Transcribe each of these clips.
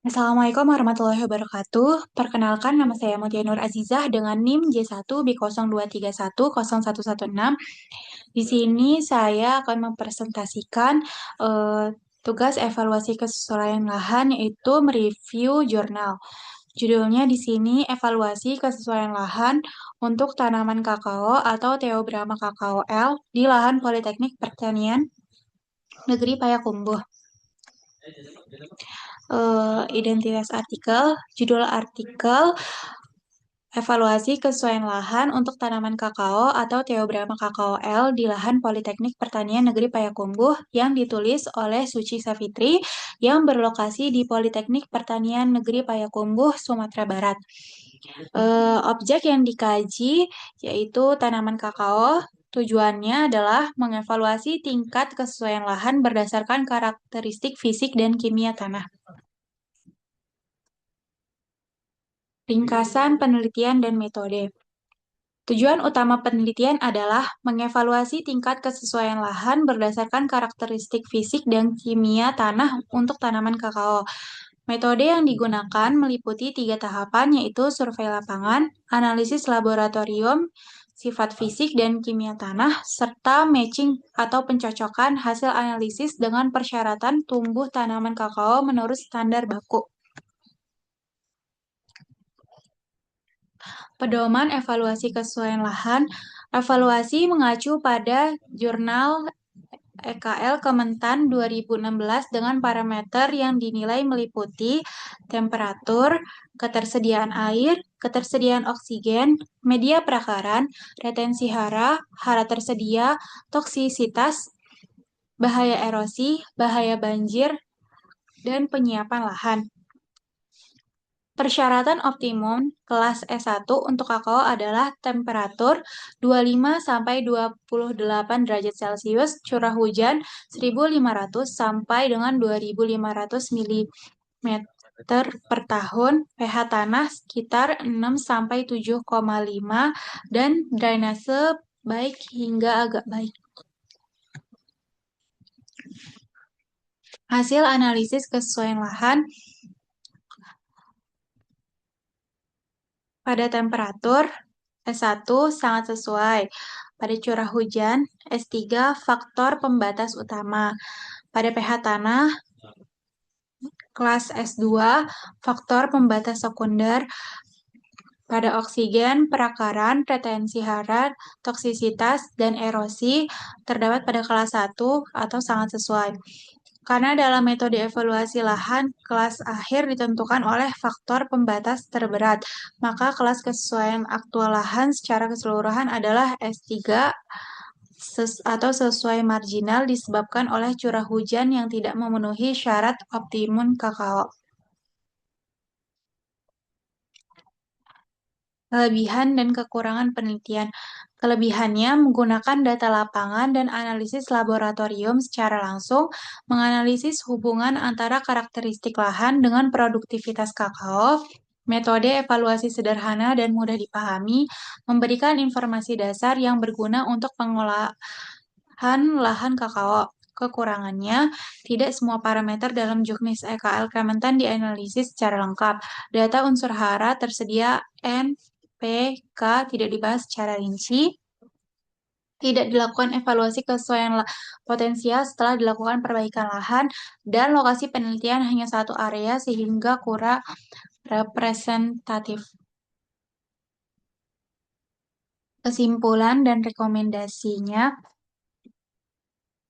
Assalamualaikum warahmatullahi wabarakatuh. Perkenalkan, nama saya Mutia Nur Azizah dengan NIM J1B02310116. Di sini saya akan mempresentasikan eh, tugas evaluasi kesesuaian lahan, yaitu mereview jurnal. Judulnya di sini evaluasi kesesuaian lahan untuk tanaman kakao atau Theobrama kakao L di lahan Politeknik Pertanian Negeri Payakumbuh. Identitas artikel, judul artikel, evaluasi kesesuaian lahan untuk tanaman kakao atau Theobrama kakao L di lahan Politeknik Pertanian Negeri Payakumbuh yang ditulis oleh Suci Savitri yang berlokasi di Politeknik Pertanian Negeri Payakumbuh, Sumatera Barat. Objek yang dikaji yaitu tanaman kakao. Tujuannya adalah mengevaluasi tingkat kesesuaian lahan berdasarkan karakteristik fisik dan kimia tanah. Ringkasan penelitian dan metode. Tujuan utama penelitian adalah mengevaluasi tingkat kesesuaian lahan berdasarkan karakteristik fisik dan kimia tanah untuk tanaman kakao. Metode yang digunakan meliputi 3 tahapan, yaitu survei lapangan, analisis laboratorium, sifat fisik dan kimia tanah, serta matching atau pencocokan hasil analisis dengan persyaratan tumbuh tanaman kakao menurut standar baku. Pedoman evaluasi kesesuaian lahan. Evaluasi mengacu pada Jurnal EKL Kementan 2016 dengan parameter yang dinilai meliputi temperatur, ketersediaan air, ketersediaan oksigen, media perakaran, retensi hara, hara tersedia, toksisitas, bahaya erosi, bahaya banjir, dan penyiapan lahan. Persyaratan optimum kelas S1 untuk kakao adalah temperatur 25-28 derajat Celcius, curah hujan 1.500 sampai dengan 2.500 mm per tahun, pH tanah sekitar 6-7,5 dan drainase baik hingga agak baik. Hasil analisis kesesuaian lahan. Pada temperatur, S1 sangat sesuai. Pada curah hujan, S3 faktor pembatas utama. Pada pH tanah, kelas S2 faktor pembatas sekunder. Pada oksigen, perakaran, retensi hara, toksisitas, dan erosi terdapat pada kelas 1 atau sangat sesuai. Karena dalam metode evaluasi lahan, kelas akhir ditentukan oleh faktor pembatas terberat, maka kelas kesesuaian aktual lahan secara keseluruhan adalah S3 atau sesuai marginal disebabkan oleh curah hujan yang tidak memenuhi syarat optimum kakao. Kelebihan dan kekurangan penelitian. Kelebihannya menggunakan data lapangan dan analisis laboratorium secara langsung, menganalisis hubungan antara karakteristik lahan dengan produktivitas kakao, metode evaluasi sederhana dan mudah dipahami, memberikan informasi dasar yang berguna untuk pengolahan lahan kakao. Kekurangannya, tidak semua parameter dalam juknis EKL Kementan dianalisis secara lengkap. Data unsur hara tersedia NPK tidak dibahas secara rinci. Tidak dilakukan evaluasi kesesuaian potensial setelah dilakukan perbaikan lahan, dan lokasi penelitian hanya satu area sehingga kurang representatif. Kesimpulan dan rekomendasinya.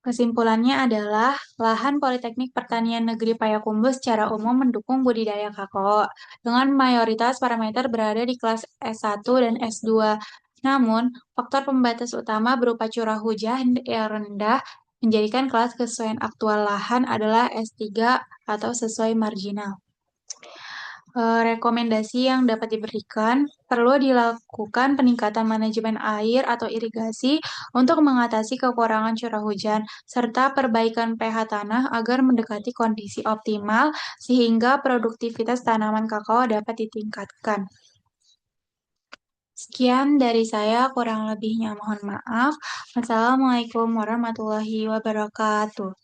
Kesimpulannya adalah lahan Politeknik Pertanian Negeri Payakumbuh secara umum mendukung budidaya kakao dengan mayoritas parameter berada di kelas S1 dan S2. Namun, faktor pembatas utama berupa curah hujan yang rendah menjadikan kelas kesesuaian aktual lahan adalah S3 atau sesuai marginal. Rekomendasi yang dapat diberikan, perlu dilakukan peningkatan manajemen air atau irigasi untuk mengatasi kekurangan curah hujan, serta perbaikan pH tanah agar mendekati kondisi optimal sehingga produktivitas tanaman kakao dapat ditingkatkan. Sekian dari saya, kurang lebihnya mohon maaf. Wassalamualaikum warahmatullahi wabarakatuh.